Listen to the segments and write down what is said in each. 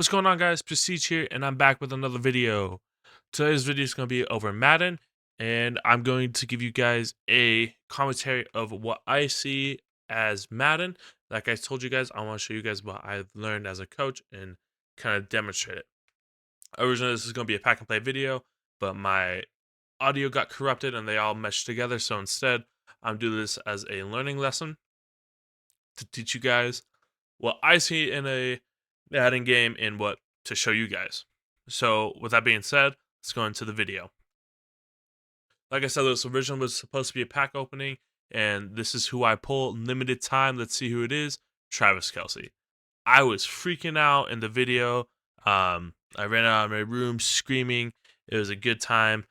What's going on, guys? Prestige here, and I'm back with another video. Today's video is going to be over Madden, and I'm going to give you guys a commentary of what I see as Madden. Like I told you guys, I want to show you guys what I've learned as a coach and kind of demonstrate it. Originally, this is going to be a pack and play video, but my audio got corrupted and they all meshed together. So instead, I'm doing this as a learning lesson to teach you guys what I see in a Madden game and what to show you guys. So, with that being said, let's go into the video. Like I said, this originally was supposed to be a pack opening, and this is who I pull. Limited time. Let's see who it is. Travis Kelce. I was freaking out in the video. I ran out of my room screaming. It was a good time,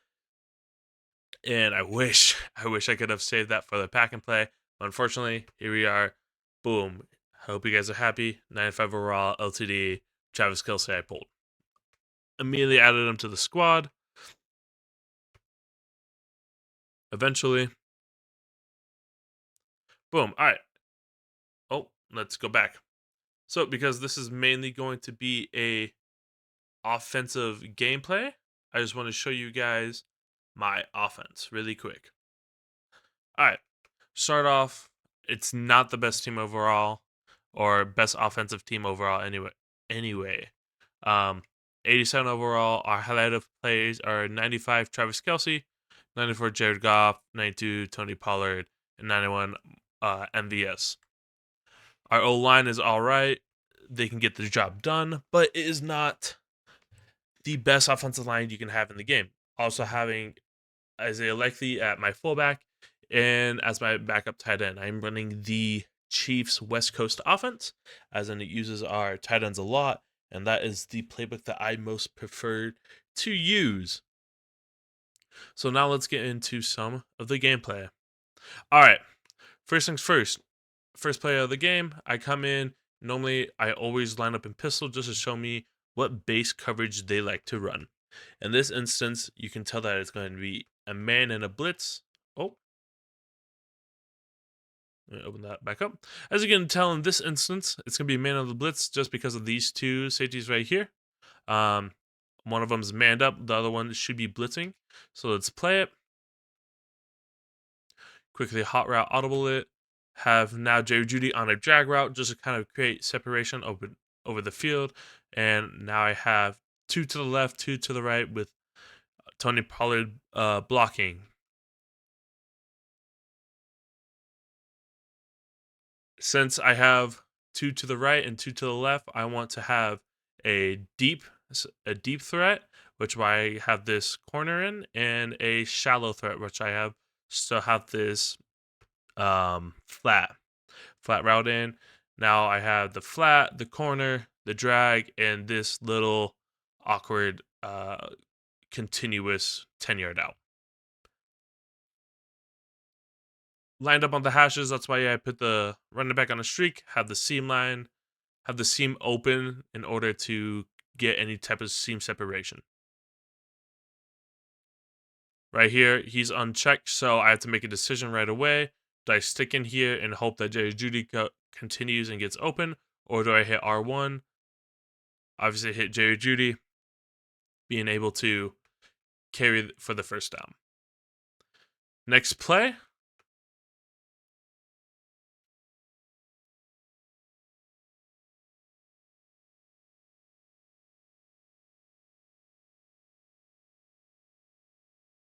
and I wish I could have saved that for the pack and play. But unfortunately, here we are. Boom. Hope you guys are happy. 95 overall, LTD, Travis Kelce I pulled. Immediately added him to the squad. Eventually. Boom. All right. Oh, let's go back. So, because this is mainly going to be a offensive gameplay, I just want to show you guys my offense really quick. All right. Start off, it's not the best team overall or best offensive team overall anyway. 87 overall. Our highlighted plays are 95 Travis Kelce, 94 Jared Goff, 92 Tony Pollard, and 91 MVS. Our O line is all right. They can get the job done, but it is not the best offensive line you can have in the game. Also having Isaiah Likely at my fullback and as my backup tight end. I'm running the Chiefs West Coast offense, as in it uses our tight ends a lot, and that is the playbook that I most prefer to use. So now let's get into some of the gameplay. All right, first things first. First play of the game, I come in. Normally, I always line up in pistol just to show me what base coverage they like to run. In this instance, you can tell that it's going to be a man and a blitz. Oh, let me open that back up. As you can tell in this instance, it's going to be man on the blitz just because of these two safeties right here. One of them is manned up. The other one should be blitzing. So let's play it. Quickly hot route audible it. Have now Jerry Jeudy on a drag route just to kind of create separation over the field. And now I have two to the left, two to the right with Tony Pollard blocking. Since I have two to the right and two to the left, I want to have a deep threat, which I have this corner in, and a shallow threat, which I have still have this flat route in. Now I have the flat, the corner, the drag, and this little awkward continuous 10-yard out. Lined up on the hashes, that's why I put the running back on a streak, have the seam line, have the seam open in order to get any type of seam separation. Right here, he's unchecked, so I have to make a decision right away. Do I stick in here and hope that Jerry Jeudy continues and gets open, or do I hit R1? Obviously, hit Jerry Jeudy, being able to carry for the first down. Next play.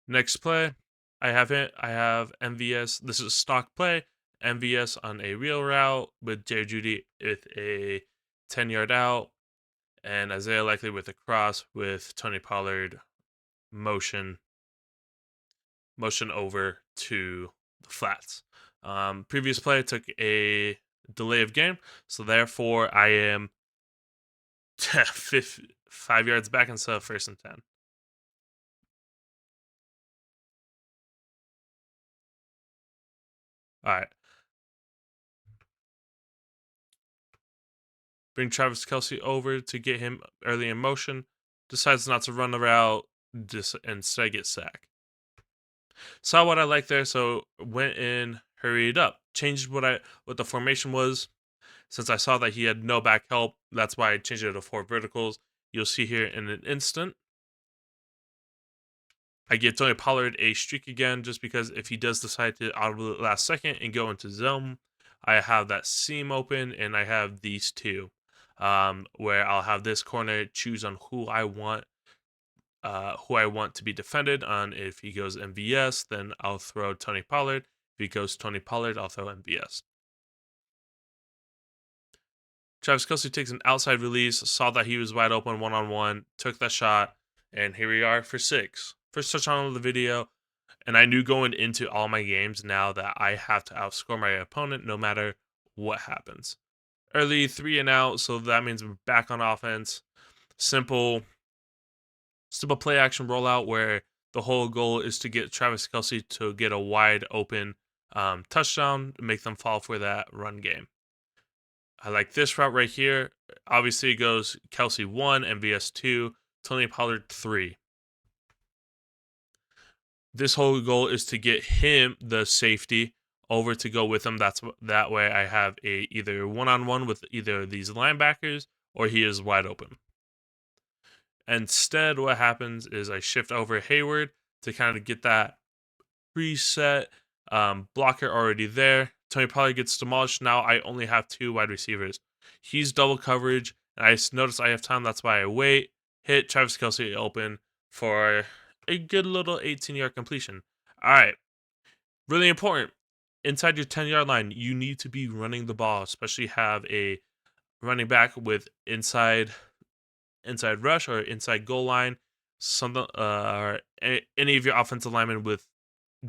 Next play, I have MVS. This is a stock play. MVS on a wheel route with Jerry Jeudy with a 10-yard out, and Isaiah Likely with a cross with Tony Pollard motion over to the flats. Previous play took a delay of game, so therefore I am 5 yards back instead of 1st and 10. All right. Bring Travis Kelce over to get him early in motion. Decides not to run the route, just instead get sacked. Saw what I liked there, so went in, hurried up, changed what the formation was, Since I saw that he had no back help, that's why I changed it to 4 verticals. You'll see here in an instant. I give Tony Pollard a streak again just because if he does decide to audible last second and go into zone, I have that seam open and I have these two, where I'll have this corner choose on who I want to be defended on. If he goes MVS, then I'll throw Tony Pollard. If he goes Tony Pollard, I'll throw MVS. Travis Kelce takes an outside release, saw that he was wide open one-on-one, took that shot, and here we are for 6. First touchdown of the video, and I knew going into all my games now that I have to outscore my opponent no matter what happens. Early 3 and out, so that means we're back on offense. Simple play action rollout where the whole goal is to get Travis Kelce to get a wide open touchdown, make them fall for that run game. I like this route right here. Obviously, it goes Kelce 1, MVS 2, Tony Pollard 3. This whole goal is to get him, the safety, over to go with him. That way I have a either one-on-one with either of these linebackers or he is wide open. Instead, what happens is I shift over Hayward to kind of get that preset blocker already there. Tony Pollard gets demolished. Now I only have 2 wide receivers. He's double coverage, and I notice I have time. That's why I wait. Hit Travis Kelce open for a good little 18-yard completion. All right. Really important. Inside your 10-yard line, you need to be running the ball, especially have a running back with inside rush or inside goal line, something or any of your offensive linemen with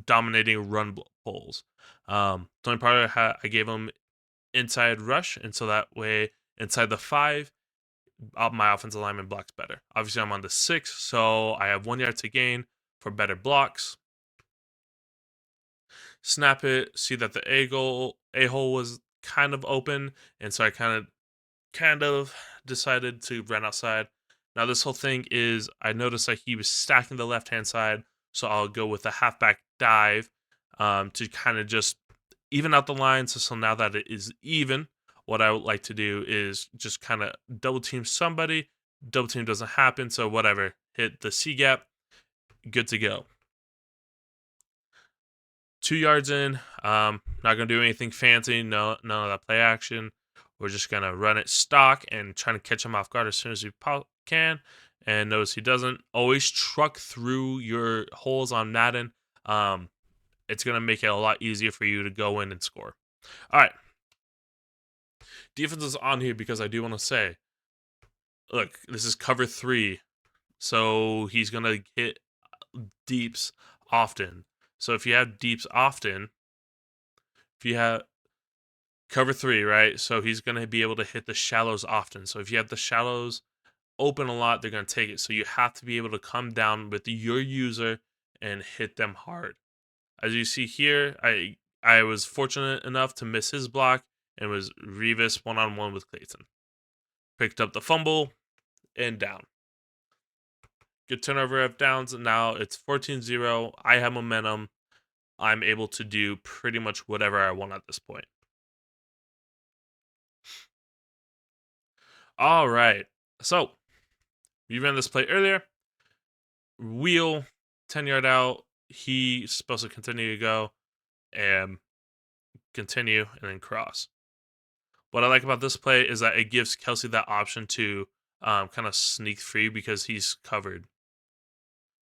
dominating run pulls. Tony Pollard, I gave him inside rush, and so that way inside the 5, my offensive lineman blocks better. Obviously, I'm on the 6, so I have 1 yard to gain for better blocks. Snap it, see that the A-hole was kind of open, and so I kind of decided to run outside. Now this whole thing is, I noticed that he was stacking the left-hand side, so I'll go with a halfback dive to kind of just even out the line. So now that it is even, what I would like to do is just kind of double team somebody. Double team doesn't happen, so whatever. Hit the C gap, good to go. 2 yards in, not gonna do anything fancy. None of that play action. We're just gonna run it stock and trying to catch him off guard as soon as we can. And notice he doesn't. Always truck through your holes on Madden. It's gonna make it a lot easier for you to go in and score. All right. Defense is on here because I do want to say, look, this is cover 3, so he's gonna hit deeps often. So if you have deeps often, if you have cover 3, right? So he's going to be able to hit the shallows often. So if you have the shallows open a lot, they're going to take it. So you have to be able to come down with your user and hit them hard. As you see here, I was fortunate enough to miss his block and was Revis one-on-one with Clayton. Picked up the fumble and down. Good turnover of downs, and now it's 14-0. I have momentum. I'm able to do pretty much whatever I want at this point. All right. So, we ran this play earlier. Wheel, 10-yard out. He's supposed to continue to go and continue and then cross. What I like about this play is that it gives Kelce that option to kind of sneak free because he's covered.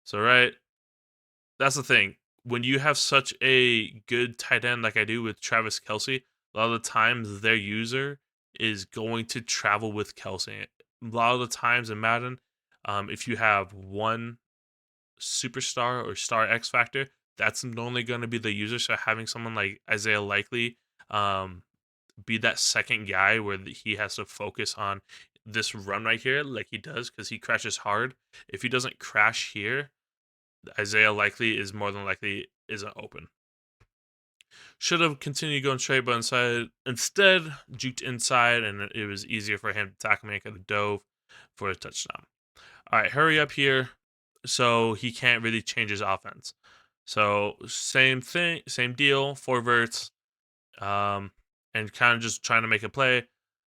So, right, that's the thing. When you have such a good tight end like I do with Travis Kelce, a lot of the times their user is going to travel with Kelce. A lot of the times in Madden, if you have one superstar or star X factor, that's normally going to be the user. So having someone like Isaiah Likely be that second guy where he has to focus on this run right here like he does because he crashes hard. If he doesn't crash here, Isaiah Likely is more than likely isn't open. Should have continued going straight, but instead juked inside, and it was easier for him to tackle me. I could have dove for a touchdown. All right, hurry up here. So he can't really change his offense. So same thing, same deal, 4 verts, and kind of just trying to make a play.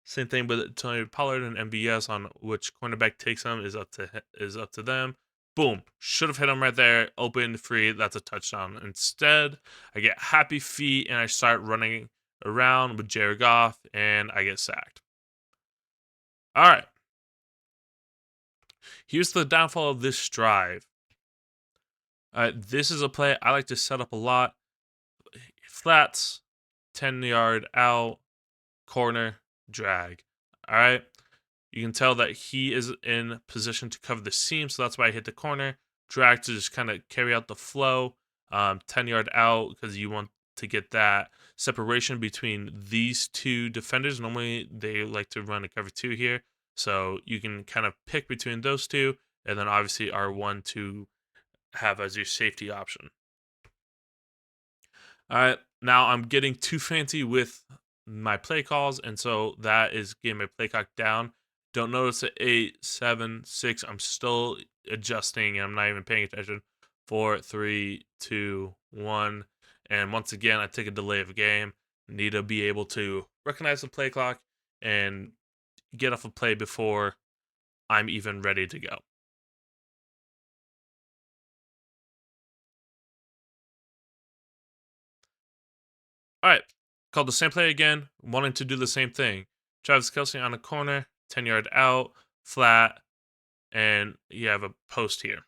Same thing with Tony Pollard and MVS on which cornerback takes him is up to them. Boom, should have hit him right there, open, free. That's a touchdown. Instead, I get happy feet and I start running around with Jared Goff and I get sacked. All right. Here's the downfall of this drive. This is a play I like to set up a lot. Flats, 10-yard out, corner, drag. All right. You can tell that he is in position to cover the seam, so that's why I hit the corner. Drag to just kind of carry out the flow. 10-yard out because you want to get that separation between these two defenders. Normally, they like to run a cover 2 here. So you can kind of pick between those two, and then obviously R1 to have as your safety option. All right, now I'm getting too fancy with my play calls, and so that is getting my play clock down. Don't notice at 8, 7, 6. I'm still adjusting, and I'm not even paying attention. 4, 3, 2, 1. And once again, I take a delay of game. Need to be able to recognize the play clock and get off a play before I'm even ready to go. All right, called the same play again, wanting to do the same thing. Travis Kelce on a corner, 10-yard out, flat, and you have a post here.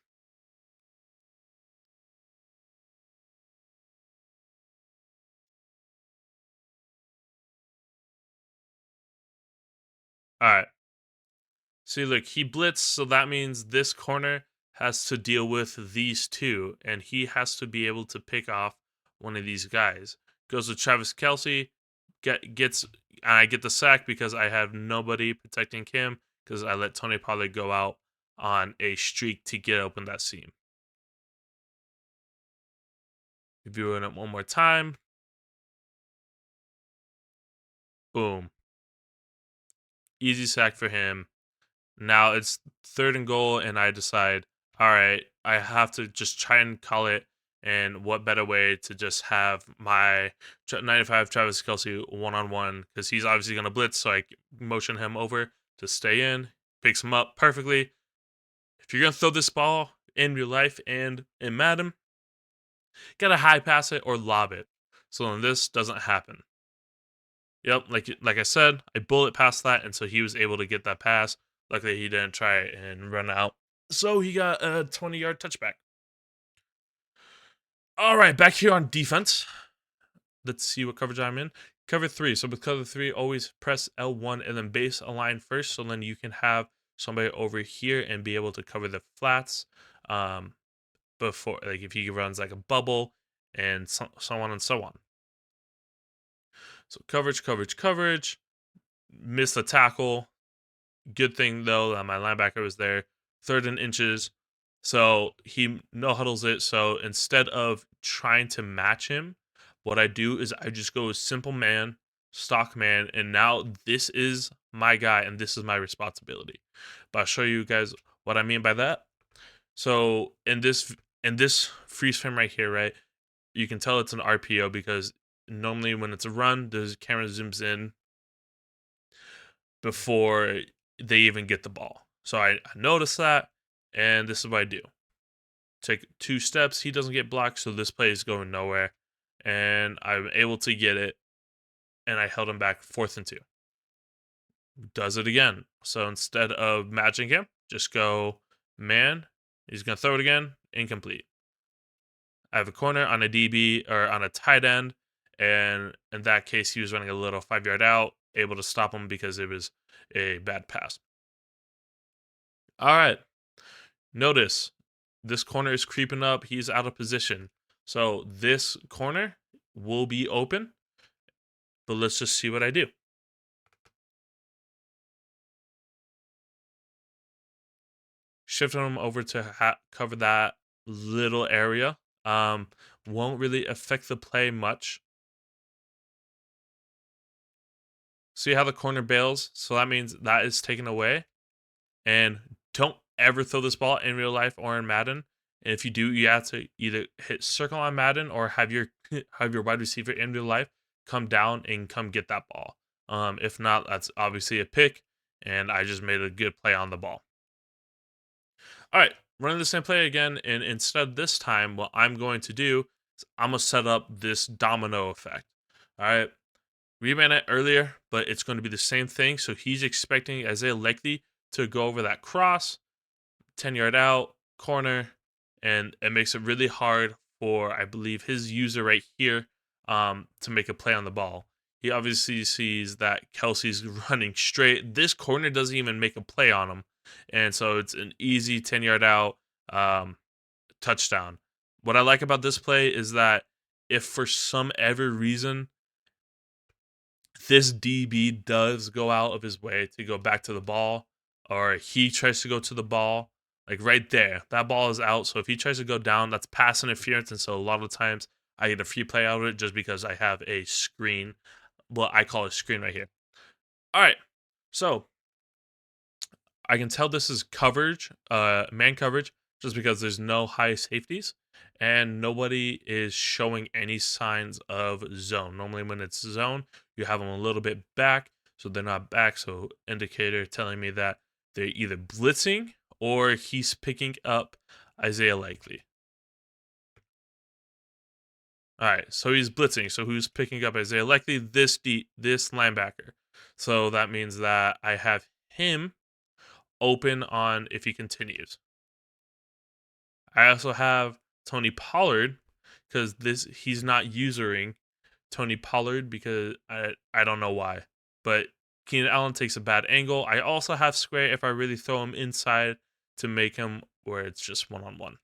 All right. See, look, he blitzed, so that means this corner has to deal with these two, and he has to be able to pick off one of these guys. Goes to Travis Kelce, gets, and I get the sack because I have nobody protecting him because I let Tony Pollard go out on a streak to get open that seam. Reviewing it one more time. Boom. Easy sack for him. Now it's 3rd and goal, and I decide, all right, I have to just try and call it. And what better way to just have my 95 Travis Kelce one-on-one, because he's obviously going to blitz, so I motion him over to stay in, picks him up perfectly. If you're going to throw this ball in real life and in Madden, gotta high pass it or lob it. So then this doesn't happen. Yep, like I said, I bullet past that, and so he was able to get that pass. Luckily, he didn't try it and run out. So he got a 20-yard touchback. All right, back here on defense. Let's see what coverage I'm in. Cover 3. So with cover 3, always press L1 and then base align first. So then you can have somebody over here and be able to cover the flats before, like if he runs like a bubble and so on and so on. So coverage. Miss the tackle. Good thing, though, that my linebacker was there. 3rd and inches. So he no huddles it. So instead of trying to match him, what I do is I just go simple man, stock man, and now this is my guy and this is my responsibility. But I'll show you guys what I mean by that. So in this freeze frame right here, right, you can tell it's an RPO because normally when it's a run, the camera zooms in before they even get the ball. So I notice that, and this is what I do. Take 2 steps, he doesn't get blocked, so this play is going nowhere. And I'm able to get it, and I held him back 4th and 2. Does it again. So instead of matching him, just go man. He's going to throw it again, incomplete. I have a corner on a DB or on a tight end, and in that case, he was running a little 5-yard out, able to stop him because it was a bad pass. All right. Notice this corner is creeping up. He's out of position. So this corner will be open, but let's just see what I do. Shifting him over to cover that little area. Won't really affect the play much. See how the corner bails? So that means that is taken away. And don't ever throw this ball in real life or in Madden. And if you do, you have to either hit circle on Madden or have your wide receiver in real life come down and come get that ball. If not, that's obviously a pick, and I just made a good play on the ball. All right, running the same play again, and instead this time, what I'm going to do is I'm gonna set up this domino effect. All right, we ran it earlier, but it's going to be the same thing. So he's expecting Isaiah Likely to go over that cross, 10-yard out, corner, and it makes it really hard for, I believe, his user right here to make a play on the ball. He obviously sees that Kelsey's running straight. This corner doesn't even make a play on him. And so it's an easy 10-yard out touchdown. What I like about this play is that if for some ever reason this DB does go out of his way to go back to the ball, or he tries to go to the ball, like right there, that ball is out. So if he tries to go down, that's pass interference. And so a lot of times I get a free play out of it just because I have a screen. Well, I call it a screen right here. All right. So I can tell this is coverage, man coverage, just because there's no high safeties and nobody is showing any signs of zone. Normally, when it's zone, you have them a little bit back, so they're not back. So, indicator telling me that they're either blitzing or he's picking up Isaiah Likely. All right, so he's blitzing. So who's picking up Isaiah Likely? This linebacker. So that means that I have him open on if he continues. I also have Tony Pollard because he's not usering Tony Pollard because I don't know why, but Keenan Allen takes a bad angle. I also have square if I really throw him inside to make him where it's just one-on-one.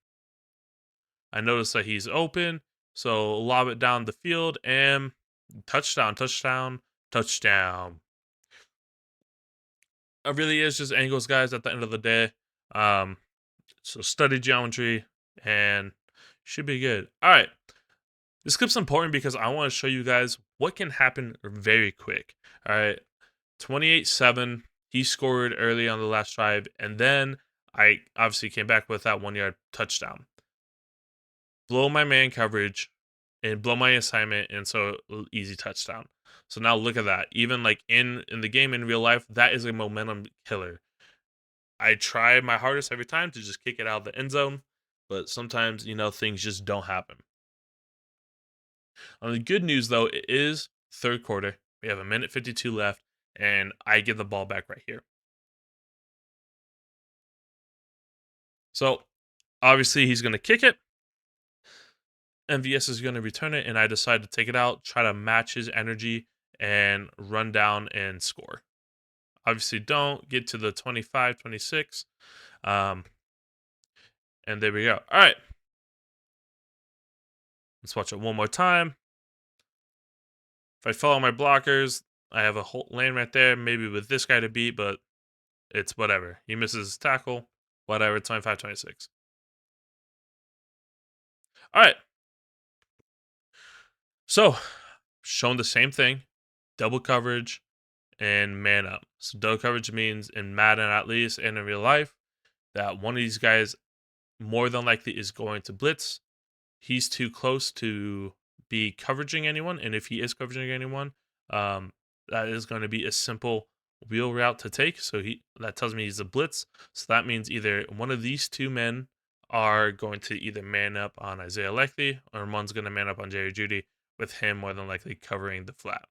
I notice that he's open, so lob it down the field and touchdown, touchdown, touchdown. It really is just angles, guys. At the end of the day, so study geometry and should be good. All right. This clip's important because I want to show you guys what can happen very quick. All right. 28-7. He scored early on the last drive, and then I obviously came back with that 1-yard touchdown. Blow my man coverage and blow my assignment, and so easy touchdown. So now look at that. Even like in the game in real life, that is a momentum killer. I try my hardest every time to just kick it out of the end zone, but sometimes, things just don't happen. On the good news, though, it is third quarter. We have 1:52 left, and I get the ball back right here. So, obviously, he's going to kick it. MVS is going to return it, and I decide to take it out, try to match his energy, and run down and score. Obviously, don't get to the 25, 26. And there we go. All right. Let's watch it one more time. If I follow my blockers, I have a whole lane right there, maybe with this guy to beat, but it's whatever. He misses his tackle, whatever, 25, 26. All right. So, shown the same thing, double coverage and man up. So, double coverage means in Madden at least and in real life that one of these guys more than likely is going to blitz. He's too close to be coveraging anyone, and if he is coveraging anyone, that is going to be a simple wheel route to take. So that tells me he's a blitz. So that means either one of these two men are going to either man up on Isaiah Likely, or one's going to man up on Jerry Jeudy, with him more than likely covering the flat.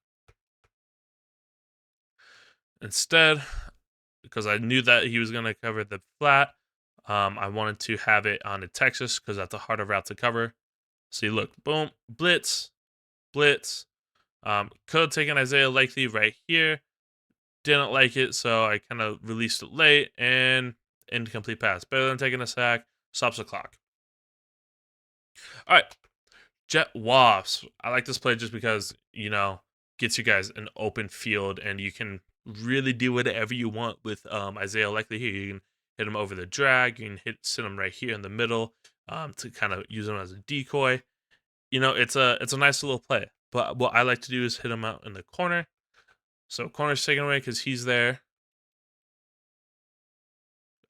Instead, because I knew that he was going to cover the flat, I wanted to have it on a Texas because that's a harder route to cover. See, look, boom, blitz, blitz. Could have taken Isaiah Likely right here. Didn't like it, so I kind of released it late and incomplete pass. Better than taking a sack. Stops the clock. All right. Jet Wasps. I like this play just because, gets you guys an open field and you can really do whatever you want with Isaiah Likely here. You can hit him over the drag. You can sit him right here in the middle to kind of use him as a decoy. It's a nice little play. But what I like to do is hit him out in the corner. So corner's taken away because he's there.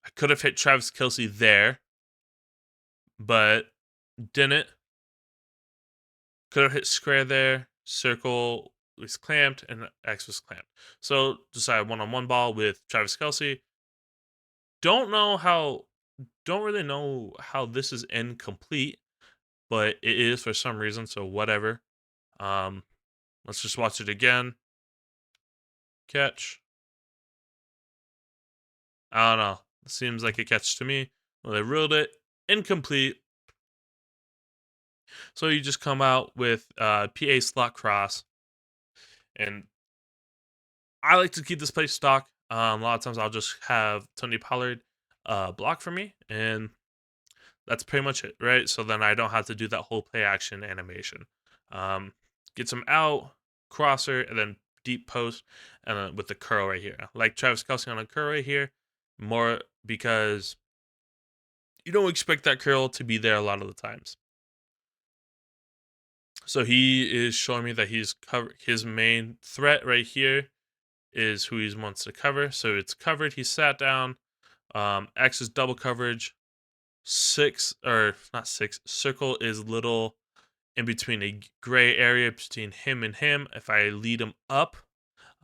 I could have hit Travis Kelce there, but didn't. Could have hit square there, circle was clamped and X was clamped. So decided one-on-one ball with Travis Kelce. Don't really know how this is incomplete, but it is for some reason, so whatever. Um, let's just watch it again. Catch. I don't know. It seems like a catch to me. Well, they ruled it incomplete. So you just come out with PA slot cross. And I like to keep this play stock. A lot of times I'll just have Tony Pollard block for me, and that's pretty much it, right? So then I don't have to do that whole play action animation. Um, Gets him out, crosser, and then deep post, and then with the curl right here. Like Travis Kelce on a curl right here, more because you don't expect that curl to be there a lot of the times. So he is showing me that his main threat right here is who he wants to cover. So it's covered. He sat down. X is double coverage. Six, or not six, circle is little in between a gray area between him and him. If I lead him up,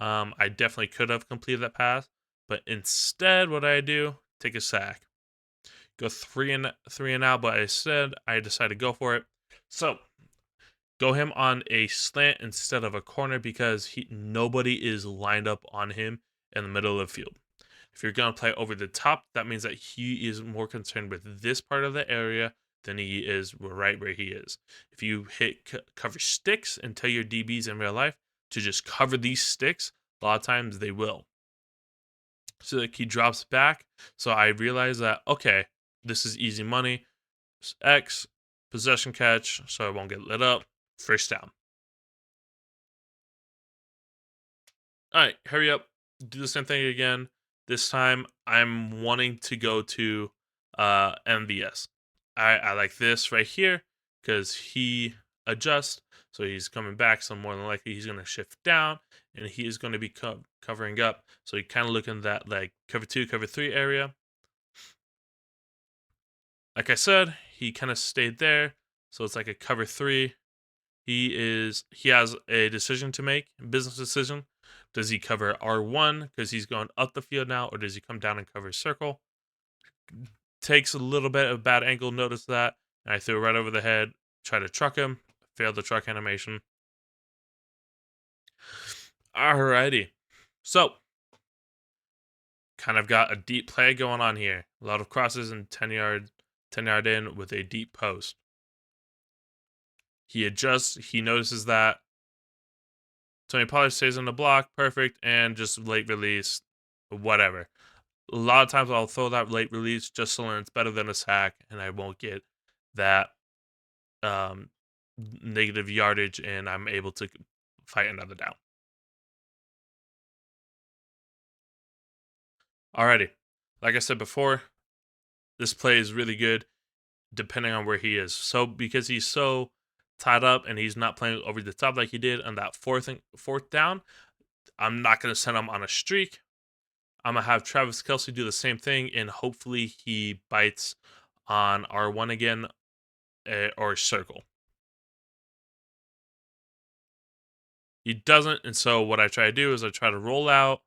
I definitely could have completed that pass. But instead, what I do, take a sack. Go three and out, but instead I decided to go for it. So go him on a slant instead of a corner because nobody is lined up on him in the middle of the field. If you're going to play over the top, that means that he is more concerned with this part of the area than he is right where he is. If you hit cover sticks and tell your DBs in real life to just cover these sticks, a lot of times they will. So like he drops back. So I realize that, okay, this is easy money. X, possession catch, so I won't get lit up. First down. All right, hurry up. Do the same thing again. This time I'm wanting to go to MVS. I like this right here because he adjusts. So he's coming back. So more than likely he's going to shift down and he is going to be covering up. So you kind of look in that like cover 2, cover 3 area. Like I said, he kind of stayed there. So it's like a cover 3. He has a decision to make, a business decision. Does he cover R1 because he's going up the field now, or does he come down and cover circle? Takes a little bit of bad angle, notice that, and I threw it right over the head, try to truck him, failed the truck animation. Alrighty. So, kind of got a deep play going on here. A lot of crosses and 10 yard in with a deep post. He adjusts, he notices that Tony Pollard stays on the block, perfect, and just late release, whatever. A lot of times I'll throw that late release just so it's better than a sack, and I won't get that negative yardage, and I'm able to fight another down. Alrighty, like I said before, this play is really good depending on where he is. So because he's so tied up and he's not playing over the top like he did on that fourth down, I'm not going to send him on a streak. I'm going to have Travis Kelce do the same thing, and hopefully he bites on R1 again or circle. He doesn't, and so what I try to do is I try to roll out,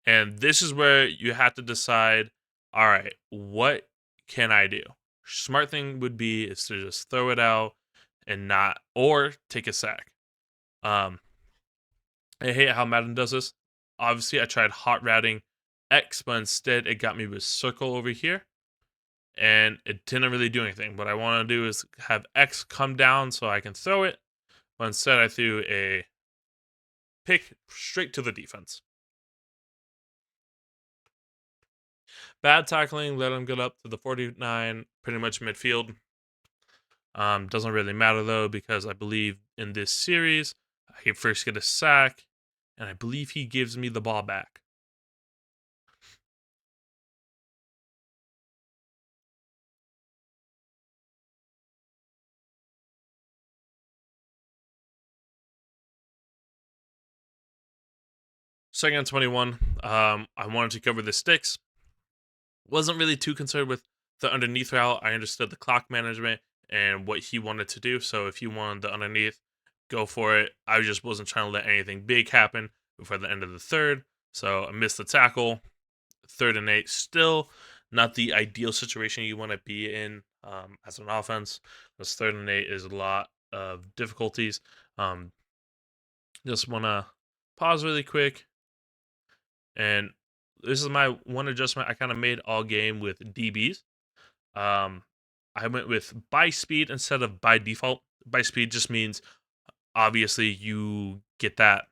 and this is where you have to decide, all right, what can I do? Smart thing would be is to just throw it out and not, or take a sack. I hate how Madden does this. Obviously, I tried hot routing X, but instead it got me with circle over here, and it didn't really do anything. What I want to do is have X come down so I can throw it, but instead I threw a pick straight to the defense. Bad tackling, let him get up to the 49, pretty much midfield. Doesn't really matter though, because I believe in this series, I first get a sack, and I believe he gives me the ball back. Second and 21. I wanted to cover the sticks. Wasn't really too concerned with the underneath route. I understood the clock management and what he wanted to do. So if he wanted the underneath, go for it. I just wasn't trying to let anything big happen before the end of the third. So I missed the tackle. 3rd and 8, still not the ideal situation you want to be in as an offense. Because 3rd and 8 is a lot of difficulties. Just want to pause really quick. And this is my one adjustment I kind of made all game with DBs. I went with by speed instead of by default. By speed just means obviously you get that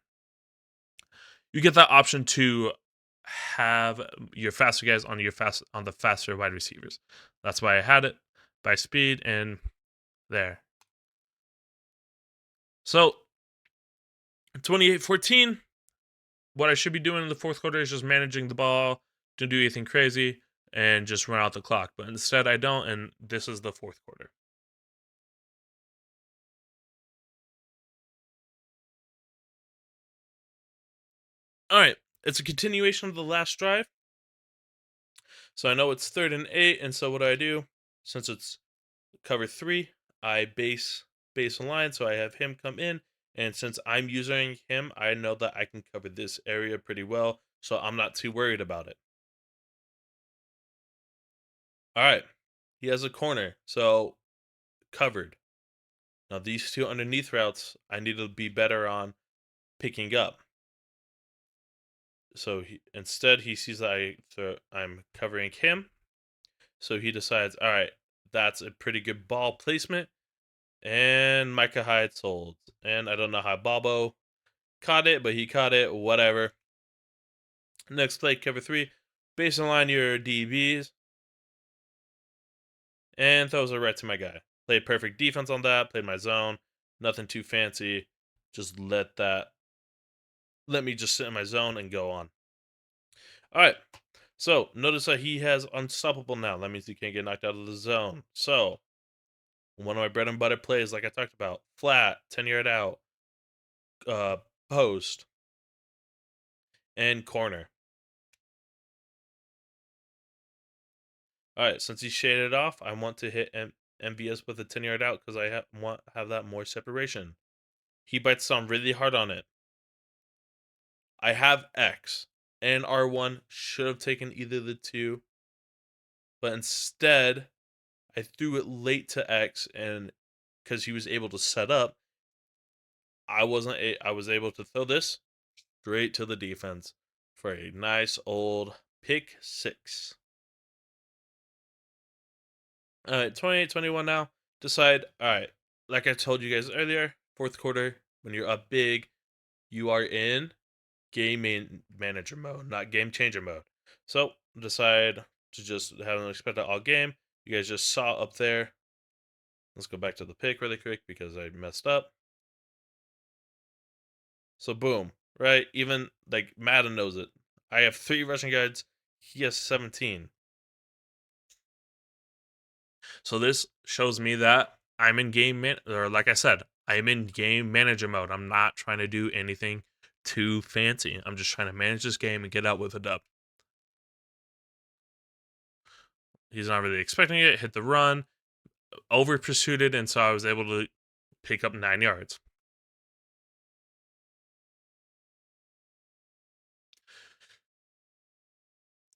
option to have your faster guys on the faster wide receivers. That's why I had it by speed and there. So 28-14, what I should be doing in the fourth quarter is just managing the ball, don't do anything crazy, and just run out the clock. But instead I don't, and this is the fourth quarter. All right, it's a continuation of the last drive. So I know it's 3rd and 8, and so what do? Since it's cover 3, I base a line, so I have him come in, and since I'm using him, I know that I can cover this area pretty well, so I'm not too worried about it. All right, he has a corner, so covered. Now these two underneath routes, I need to be better on picking up. So instead, he sees that I'm covering him, so he decides, all right, that's a pretty good ball placement. And Micah Hyde sold. And I don't know how Bobo caught it, but he caught it. Whatever. Next play, cover 3. Baseline your DBs. And throws it right to my guy. Played perfect defense on that. Played my zone. Nothing too fancy. Just let me just sit in my zone and go on. All right. So notice that he has unstoppable now. That means he can't get knocked out of the zone. So one of my bread and butter plays, like I talked about, flat, 10-yard out, post, and corner. All right, since he shaded off, I want to hit MVS with a 10-yard out because I have that more separation. He bites on really hard on it. I have X, and R1 should have taken either of the two, but instead, I threw it late to X, and because he was able to set up, I was able to throw this straight to the defense for a nice old pick 6. All right, 28-21 now. Decide, all right, like I told you guys earlier, fourth quarter, when you're up big, you are in game manager mode, not game changer mode. So decide to just have an expected all game. You guys just saw up there. Let's go back to the pick really quick because I messed up. So boom, right? Even like Madden knows it. I have 3 rushing guards. He has 17. So this shows me that I'm in or like I said, I'm in game manager mode. I'm not trying to do anything too fancy. I'm just trying to manage this game and get out with a dub. He's not really expecting it. Hit the run, over pursued it, and so I was able to pick up 9 yards.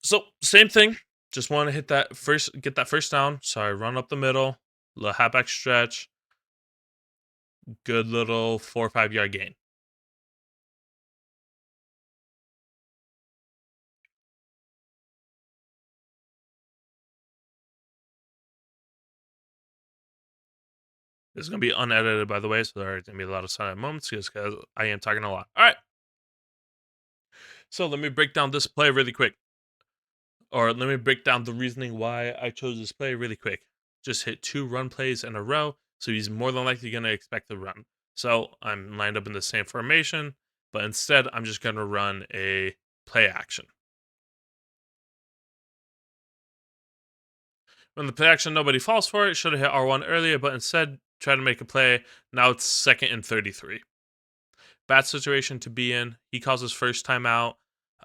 So same thing. Just want to get that first down. So I run up the middle, little halfback stretch, good little 4 or 5 yard gain. This is going to be unedited, by the way, so there are going to be a lot of silent moments because I am talking a lot. All right. So let me break down this play really quick. Or let me break down the reasoning why I chose this play really quick. Just hit 2 run plays in a row, so he's more than likely going to expect the run. So I'm lined up in the same formation, but instead I'm just going to run a play action. When the play action, nobody falls for it. Should have hit R1 earlier, but instead try to make a play. Now it's 2nd and 33. Bad situation to be in. He calls his first timeout.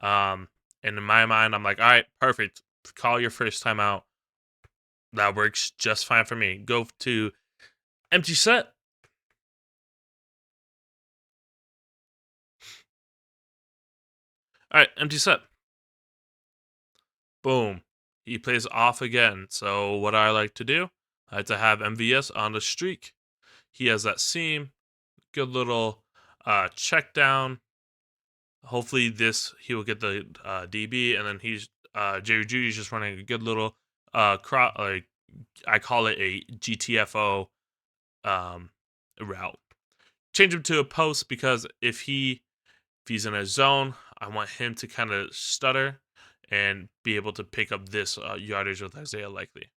And in my mind, I'm like, all right, perfect. Call your first timeout. That works just fine for me. Go to empty set. All right, empty set. Boom. He plays off again. So what I like to do, I like to have MVS on the streak. He has that seam. Good little check down. Hopefully he will get the DB, and then Jerry Judy's just running a good little like I call it a GTFO route. Change him to a post because if he's in a zone, I want him to kind of stutter and be able to pick up this yardage with Isaiah Likely.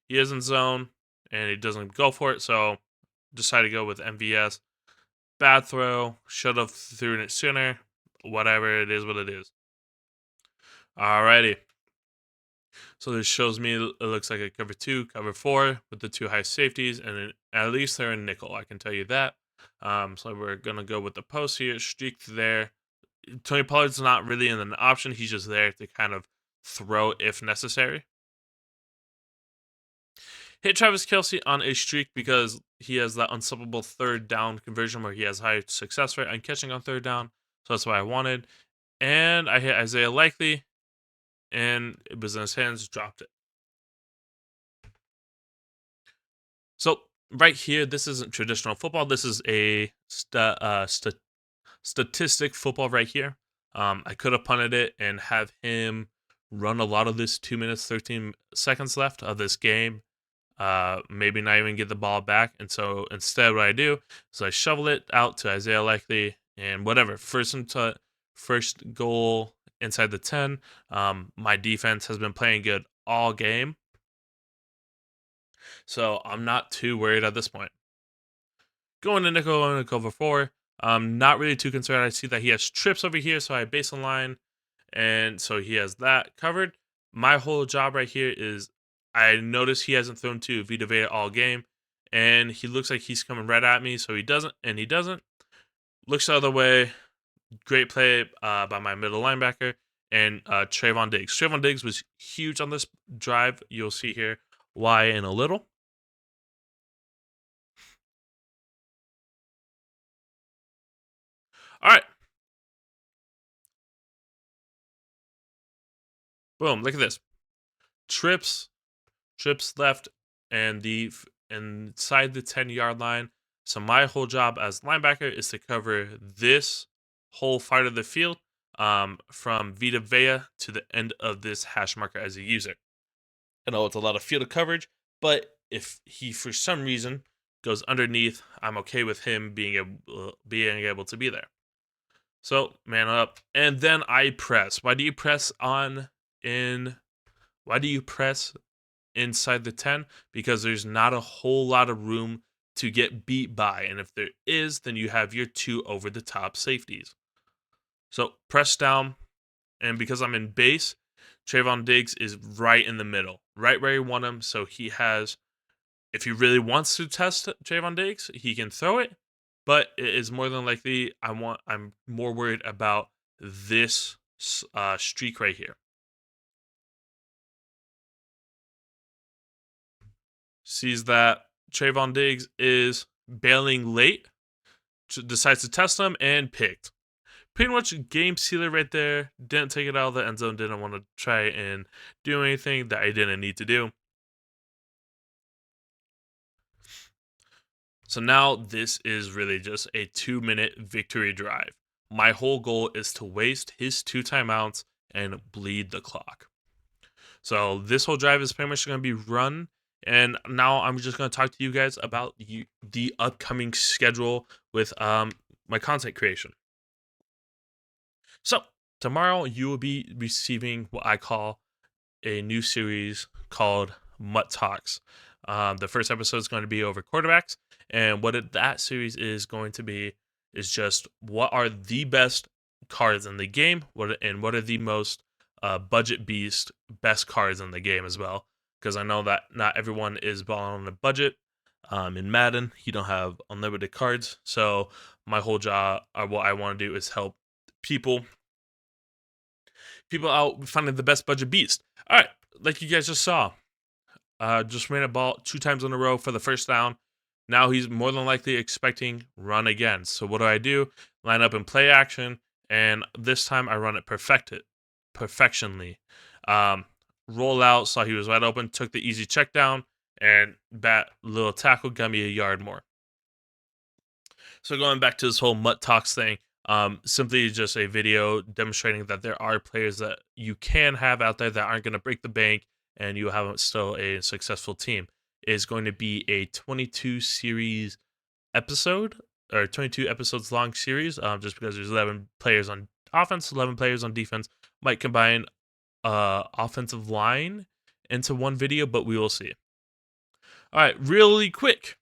He is in zone and he doesn't go for it, so decide to go with MVS. Bad throw, should have thrown it sooner. Whatever, it is what it is. Alrighty. So this shows me it looks like a cover 2, cover 4 with the 2 high safeties, and at least they're in nickel, I can tell you that. So we're going to go with the post here, streak there. Tony Pollard's not really an option. He's just there to kind of throw if necessary. Hit Travis Kelce on a streak because he has that unstoppable third down conversion where he has high success rate on catching on third down. So that's what I wanted. And I hit Isaiah Likely, and it was in his hands, dropped it. So right here, this isn't traditional football. This is a statistic football right here. I could have punted it and have him run a lot of this 2 minutes, 13 seconds left of this game. Maybe not even get the ball back. And so instead what I do is I shovel it out to Isaiah Likely and whatever. First goal inside the 10. My defense has been playing good all game. So I'm not too worried at this point. Going to nickel and cover 4. Not really too concerned. I see that he has trips over here, so I base a line, and so he has that covered. My whole job right here is I notice he hasn't thrown to Vita Vea all game, and he looks like he's coming right at me, so he doesn't, and he doesn't. Looks the other way. Great play by my middle linebacker and Trayvon Diggs. Trayvon Diggs was huge on this drive. You'll see here why in a little. All right. Boom. Look at this. Trips left, and inside the 10-yard line. So my whole job as linebacker is to cover this whole part of the field from Vita Vea to the end of this hash marker as a user. I know it's a lot of field of coverage, but if he for some reason goes underneath, I'm okay with him being able to be there. So man up, and then I press. Why do you press inside the 10? Because there's not a whole lot of room to get beat by, and if there is, then you have your 2 over the top safeties. So press down, and because I'm in base, Trayvon Diggs is right in the middle, right where you want him. So he has, if he really wants to test Trayvon Diggs, he can throw it, but it is more than likely I'm more worried about this streak right here. Sees that Trayvon Diggs is bailing late, decides to test him, and picked. Pretty much game sealer right there. Didn't take it out of the end zone. Didn't want to try and do anything that I didn't need to do. So now this is really just a 2-minute victory drive. My whole goal is to waste his 2 timeouts and bleed the clock. So this whole drive is pretty much going to be run. And now I'm just going to talk to you guys about the upcoming schedule with my content creation. So tomorrow you will be receiving what I call a new series called Mutt Talks. The first episode is going to be over quarterbacks, and that series is going to be is just what are the best cards in the game, what are the most budget best cards in the game as well. Because I know that not everyone is balling on a budget. In Madden, you don't have unlimited cards, so my whole job, or what I want to do, is help people out finding the best budget beast. All right, like you guys just saw, just ran a ball 2 times in a row for the first down. Now he's more than likely expecting run again. So what do? Line up in play action and this time I run it perfectionly. Roll out, saw he was wide open, took the easy check down, and that little tackle got me a yard more. So going back to this whole Mutt Talks thing, simply just a video demonstrating that there are players that you can have out there that aren't going to break the bank, and you have still a successful team. Is going to be a 22 series episode, or 22 episodes long series. Just because there's 11 players on offense, 11 players on defense, might combine offensive line into one video, but we will see. All right, really quick.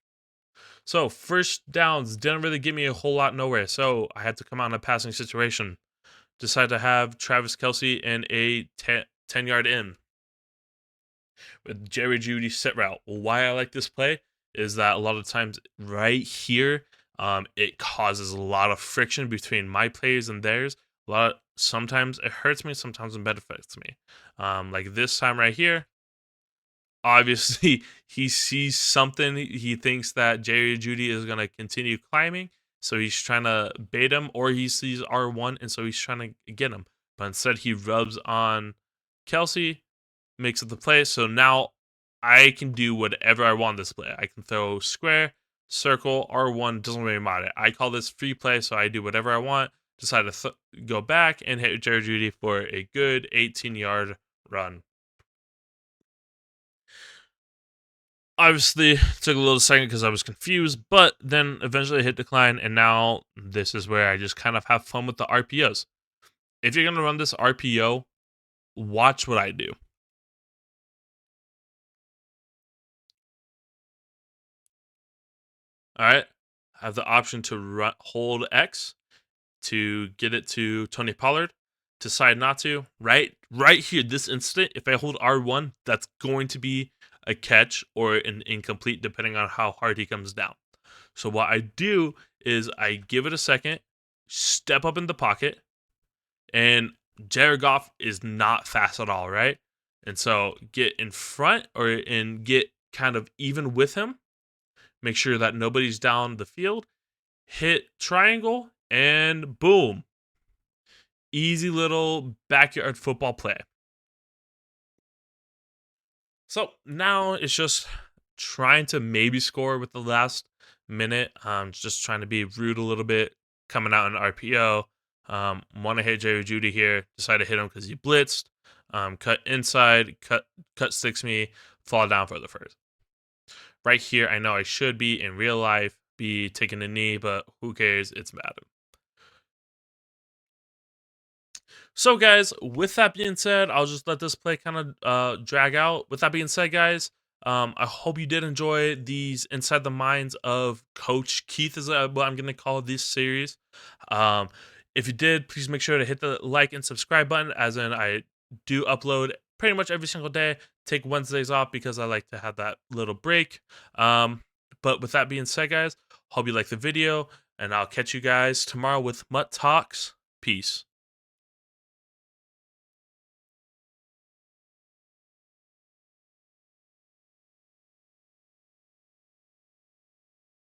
So first downs didn't really give me a whole lot nowhere, so I had to come out in a passing situation. Decided to have Travis Kelce in a 10-yard in with Jerry Jeudy set route. Why I like this play is that a lot of times right here, it causes a lot of friction between my plays and theirs. Sometimes it hurts me, sometimes it benefits me. Like this time right here, obviously he sees something. He thinks that Jerry Jeudy is going to continue climbing, so he's trying to bait him, or he sees R1 and so he's trying to get him, but instead he rubs on Kelce, makes it the play. So now I can do whatever I want this play. I can throw square, circle, R1, doesn't really matter. I call this free play, so I do whatever I want. Decide to go back and hit Jerry Jeudy for a good 18-yard run. Obviously, took a little second because I was confused, but then eventually hit decline, and now this is where I just kind of have fun with the RPOs. If you're going to run this RPO, watch what I do. All right, I have the option to hold X to get it to Tony Pollard. Decide not to. Right here, this instant, if I hold R1, that's going to be a catch or an incomplete, depending on how hard he comes down. So what I do is I give it a second, step up in the pocket, and Jared Goff is not fast at all, right? And so get in front and get kind of even with him. Make sure that nobody's down the field. Hit triangle, and boom. Easy little backyard football play. So now it's just trying to maybe score with the last minute. Just trying to be rude a little bit, coming out in RPO. Want to hit Jerry Jeudy here. Decide to hit him because he blitzed. Cut inside, cut sticks me, fall down for the first. Right here, I know I should be in real life, be taking a knee, but who cares? It's Madden. So, guys, with that being said, I'll just let this play kind of drag out. With that being said, guys, I hope you did enjoy these Inside the Minds of Coach Keith, is what I'm going to call this series. If you did, please make sure to hit the like and subscribe button, as in I do upload pretty much every single day. Take Wednesdays off because I like to have that little break. But with that being said, guys, hope you like the video, and I'll catch you guys tomorrow with Mutt Talks. Peace.